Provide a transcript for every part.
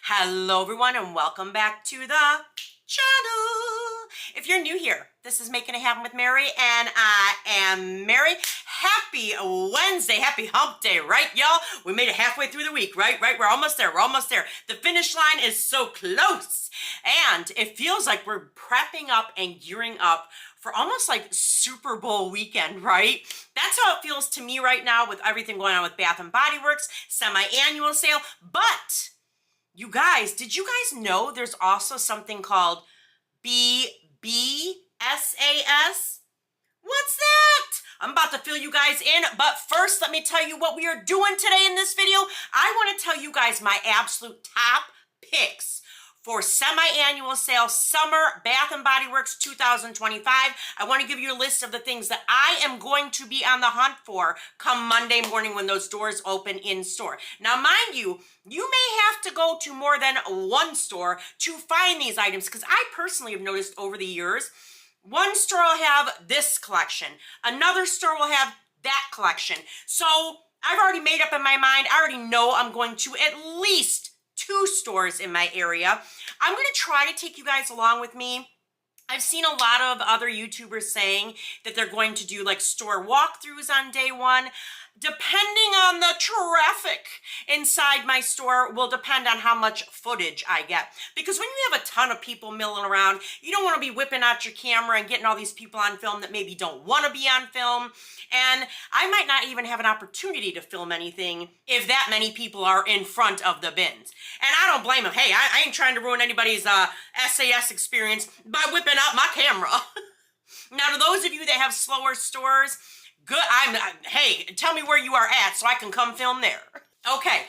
Hello everyone and welcome back to the channel. If you're new here, this is Making It Happen with Mary and I am Mary. Happy Wednesday, happy hump day, right y'all? We made it halfway through the week, right? We're almost there, The finish line is so close and it feels like we're prepping up and gearing up for almost like Super Bowl weekend, right? That's how it feels to me right now with everything going on with Bath & Body Works, semi-annual sale. But you guys, did you guys know there's also something called SAS? What's that? I'm about to fill you guys in, but first let me tell you what we are doing today in this video. I want to tell you guys my absolute top picks for semi-annual sale summer Bath & Body Works 2025. I want to give you a list of the things that I am going to be on the hunt for come Monday morning when those doors open in store. Now, mind you, you may have to go to more than one store to find these items because I personally have noticed over the years, one store will have this collection, another store will have that collection. So I've already made up in my mind, I already know I'm going to at least 2 stores in my area. I'm going to try to take you guys along with me. I've seen a lot of other YouTubers saying that they're going to do like store walkthroughs on day one. Depending on the traffic inside my store will depend on how much footage I get. Because when you have a ton of people milling around, you don't want to be whipping out your camera and getting all these people on film that maybe don't want to be on film. And I might not even have an opportunity to film anything if that many people are in front of the bins. And I don't blame them. Hey, I ain't trying to ruin anybody's SAS experience by whipping out my camera. Now, to those of you that have slower stores, good, hey, tell me where you are at so I can come film there. Okay,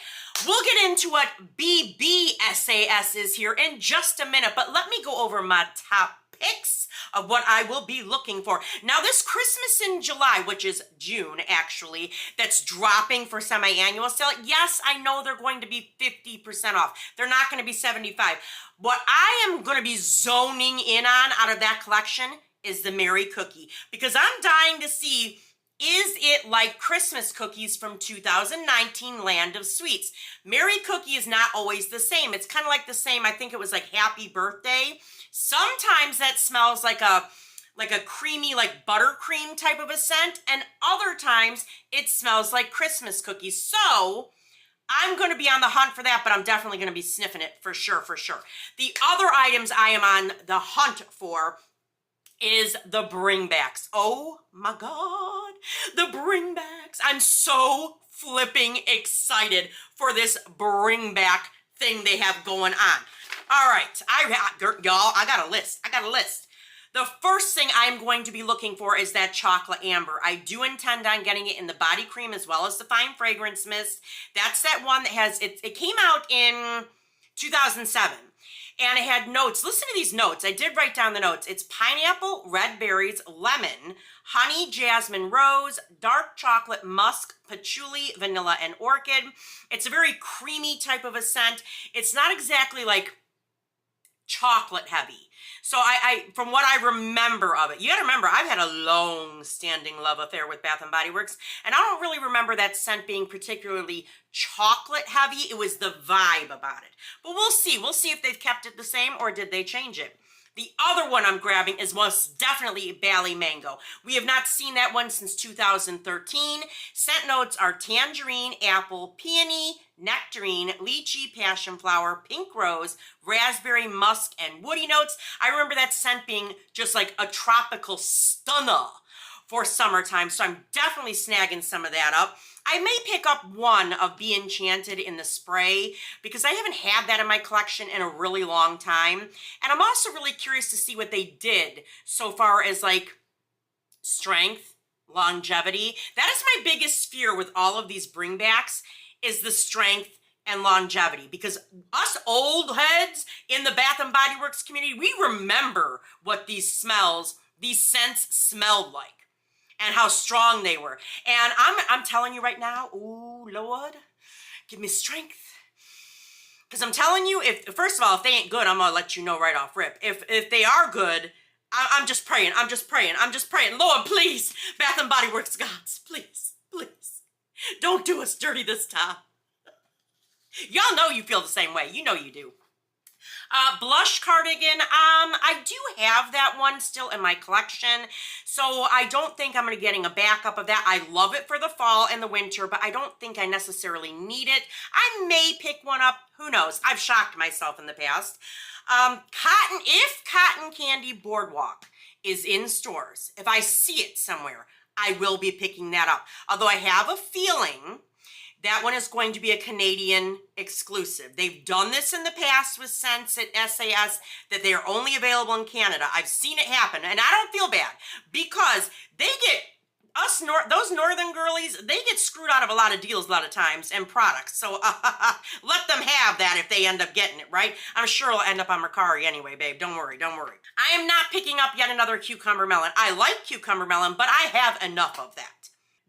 we'll get into what BBSAS is here in just a minute, but let me go over my top picks of what I will be looking for. Now, this Christmas in July, which is June actually, that's dropping for semi-annual sale, yes, I know they're going to be 50% off. They're not going to be 75. What I am going to be zoning in on out of that collection is the Mary Cookie, because I'm dying to see, is it like Christmas cookies from 2019 Land of Sweets? Mary Cookie is not always the same. It's kind of like the same, I think it was like Happy Birthday. Sometimes that smells like a creamy, like buttercream type of a scent, and other times it smells like Christmas cookies. So I'm going to be on the hunt for that, but I'm definitely going to be sniffing it for sure. The other items I am on the hunt for is the bringbacks. Oh my God, the bringbacks. I'm so flipping excited for this bringback thing they have going on. All right, y'all, I got a list. The first thing I'm going to be looking for is that chocolate amber. I do intend on getting it in the body cream as well as the fine fragrance mist. That's that one that has, it came out in 2007. And it had notes. Listen to these notes. I did write down the notes. It's pineapple, red berries, lemon, honey, jasmine, rose, dark chocolate, musk, patchouli, vanilla, and orchid. It's a very creamy type of a scent. It's not exactly like chocolate heavy. So I from what I remember of it, you gotta remember, I've had a long-standing love affair with Bath & Body Works, and I don't really remember that scent being particularly chocolate heavy. It was the vibe about it. But we'll see. We'll see if they've kept it the same or did they change it. The other one I'm grabbing is most definitely Bali Mango. We have not seen that one since 2013. Scent notes are tangerine, apple, peony, nectarine, lychee, passion flower, pink rose, raspberry, musk, and woody notes. I remember that scent being just like a tropical stunner for summertime, so I'm definitely snagging some of that up. I may pick up one of Be Enchanted in the spray because I haven't had that in my collection in a really long time. And I'm also really curious to see what they did so far as like strength, longevity. That is my biggest fear with all of these bringbacks is the strength and longevity, because us old heads in the Bath & Body Works community, we remember what these scents smelled like and how strong they were. And I'm telling you right now, ooh, Lord, give me strength. Because I'm telling you, first of all, if they ain't good, I'm going to let you know right off rip. If they are good, I'm just praying. Lord, please, Bath & Body Works gods, please, don't do us dirty this time. Y'all know you feel the same way. You know you do. Blush cardigan, I do have that one still in my collection, so I don't think I'm going to be getting a backup of that. I love it for the fall and the winter, but I don't think I necessarily need it. I may pick one up, who knows? I've shocked myself in the past. If Cotton Candy Boardwalk is in stores, if I see it somewhere, I will be picking that up. Although I have a feeling that one is going to be a Canadian exclusive. They've done this in the past with scents at SAS, that they are only available in Canada. I've seen it happen, and I don't feel bad because they get those northern girlies, they get screwed out of a lot of deals a lot of times and products. So let them have that if they end up getting it, right? I'm sure it'll end up on Mercari anyway, babe. Don't worry, don't worry. I am not picking up yet another cucumber melon. I like cucumber melon, but I have enough of that.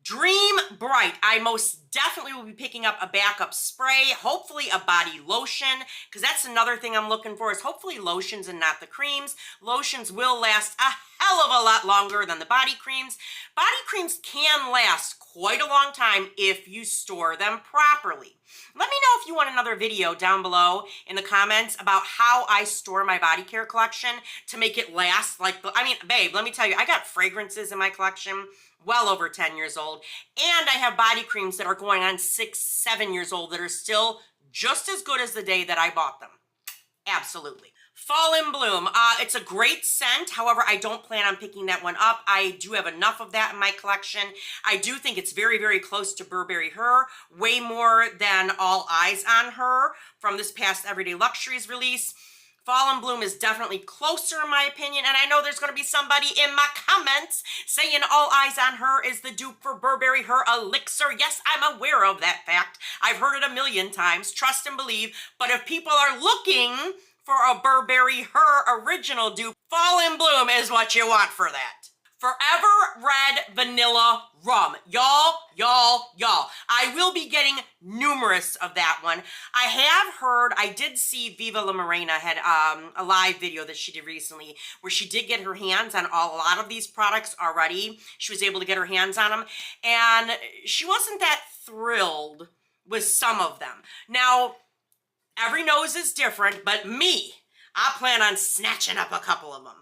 Dream Bright, I most definitely will be picking up a backup spray, hopefully a body lotion, because that's another thing I'm looking for, is hopefully lotions and not the creams. Lotions will last a hell of a lot longer than the body creams. Body creams can last quite a long time if you store them properly. Let me know if you want another video down below in the comments about how I store my body care collection to make it last like, babe, let me tell you, I got fragrances in my collection well over 10 years old, and I have body creams that are going on 6, 7 years old that are still just as good as the day that I bought them. Absolutely. Fall in Bloom. It's a great scent. However, I don't plan on picking that one up. I do have enough of that in my collection. I do think it's very, very close to Burberry Her, way more than All Eyes on Her from this past Everyday Luxuries release. Fall in Bloom is definitely closer in my opinion, and I know there's going to be somebody in my comments saying All Eyes on Her is the dupe for Burberry Her Elixir. Yes, I'm aware of that fact. I've heard it a million times, trust and believe, but if people are looking for a Burberry Her original dupe, Fall in Bloom is what you want for that. Forever Red Vanilla Rum. Y'all. I will be getting numerous of that one. I have heard, I did see Viva La Morena had a live video that she did recently where she did get her hands on a lot of these products already. She was able to get her hands on them, and she wasn't that thrilled with some of them. Now, every nose is different, but me, I plan on snatching up a couple of them.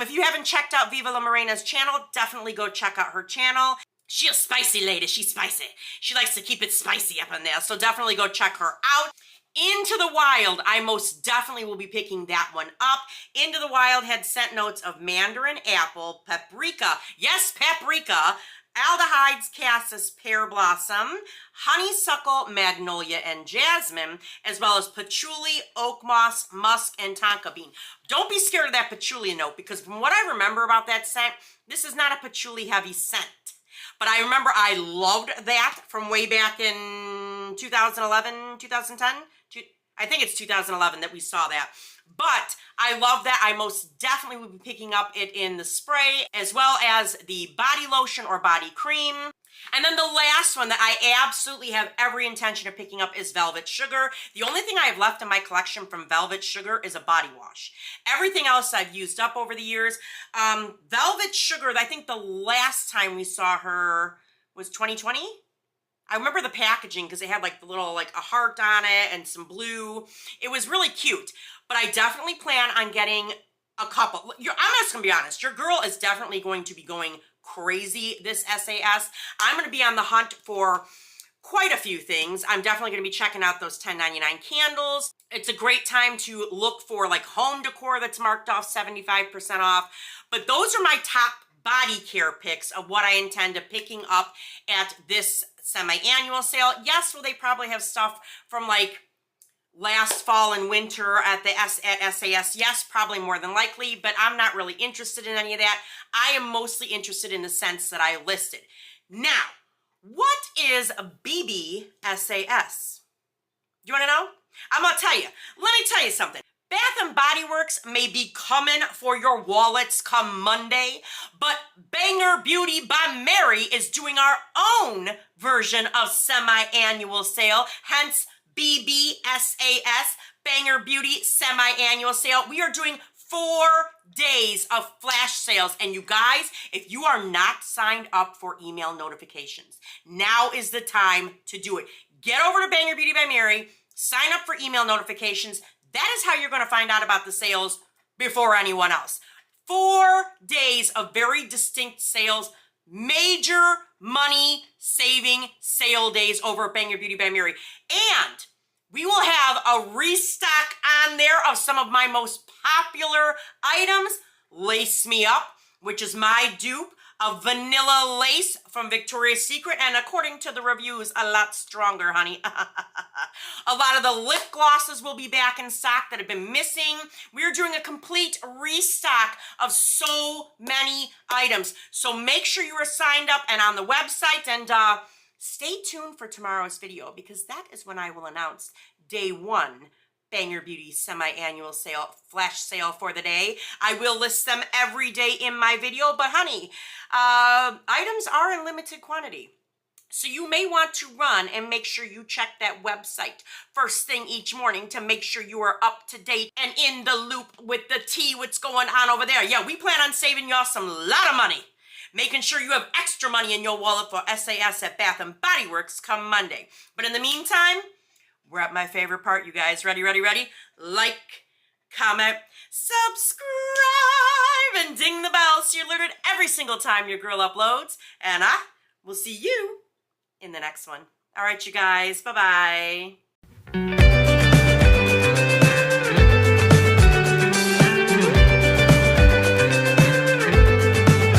If you haven't checked out Viva La Morena's channel, definitely go check out her channel. She's a spicy lady. She's spicy. She likes to keep it spicy up in there, so definitely go check her out. Into the Wild, I most definitely will be picking that one up. Into the Wild had scent notes of mandarin apple, paprika. Yes, paprika. Aldehydes, cassis, pear blossom, honeysuckle, magnolia, and jasmine, as well as patchouli, oak moss, musk, and tonka bean. Don't be scared of that patchouli note, because from what I remember about that scent, this is not a patchouli heavy scent. But I remember I loved that from way back in 2011, 2010. I think it's 2011 that we saw that. But I love that. I most definitely will be picking up it in the spray, as well as the body lotion or body cream. And then the last one that I absolutely have every intention of picking up is Velvet Sugar. The only thing I have left in my collection from Velvet Sugar is a body wash. Everything else I've used up over the years. Velvet Sugar, I think the last time we saw her was 2020. I remember the packaging because it had like the little, like a heart on it and some blue. It was really cute, but I definitely plan on getting a couple. I'm just gonna be honest, your girl is definitely going to be going crazy this SAS. I'm gonna be on the hunt for quite a few things. I'm definitely gonna be checking out those $10.99 candles. It's a great time to look for like home decor that's marked off 75% off, but those are my top body care picks of what I intend to picking up at this semi-annual sale. Yes, will they probably have stuff from like last fall and winter at SAS? Yes, probably more than likely, but I'm not really interested in any of that. I am mostly interested in the scents that I listed. Now, what is BB SAS? Do you want to know? I'm going to tell you. Let me tell you something. Bath & Body Works may be coming for your wallets come Monday, but Banger Beauty by Mary is doing our own version of semi-annual sale, hence BBSAS, Banger Beauty Semi-Annual Sale. We are doing 4 days of flash sales, and you guys, if you are not signed up for email notifications, now is the time to do it. Get over to Banger Beauty by Mary, sign up for email notifications. That is how you're going to find out about the sales before anyone else. 4 days of very distinct sales, major money saving sale days over at Bang Your Beauty by Mary. And we will have a restock on there of some of my most popular items. Lace Me Up, which is my dupe of vanilla lace from Victoria's Secret, and according to the reviews, a lot stronger, honey. A lot of the lip glosses will be back in stock that have been missing. We're doing a complete restock of so many items. So make sure you are signed up and on the website, and stay tuned for tomorrow's video, because that is when I will announce day 1 Bang Your Beauty semi-annual sale, flash sale for the day. I will list them every day in my video, but honey, items are in limited quantity. So you may want to run and make sure you check that website first thing each morning to make sure you are up to date and in the loop with the tea, what's going on over there. Yeah, we plan on saving y'all some lot of money, making sure you have extra money in your wallet for SAS at Bath & Body Works come Monday. But in the meantime, we're at my favorite part, you guys. Ready, ready, ready? Like, comment, subscribe, and ding the bell so you're alerted every single time your girl uploads. And I will see you in the next one. All right, you guys. Bye-bye.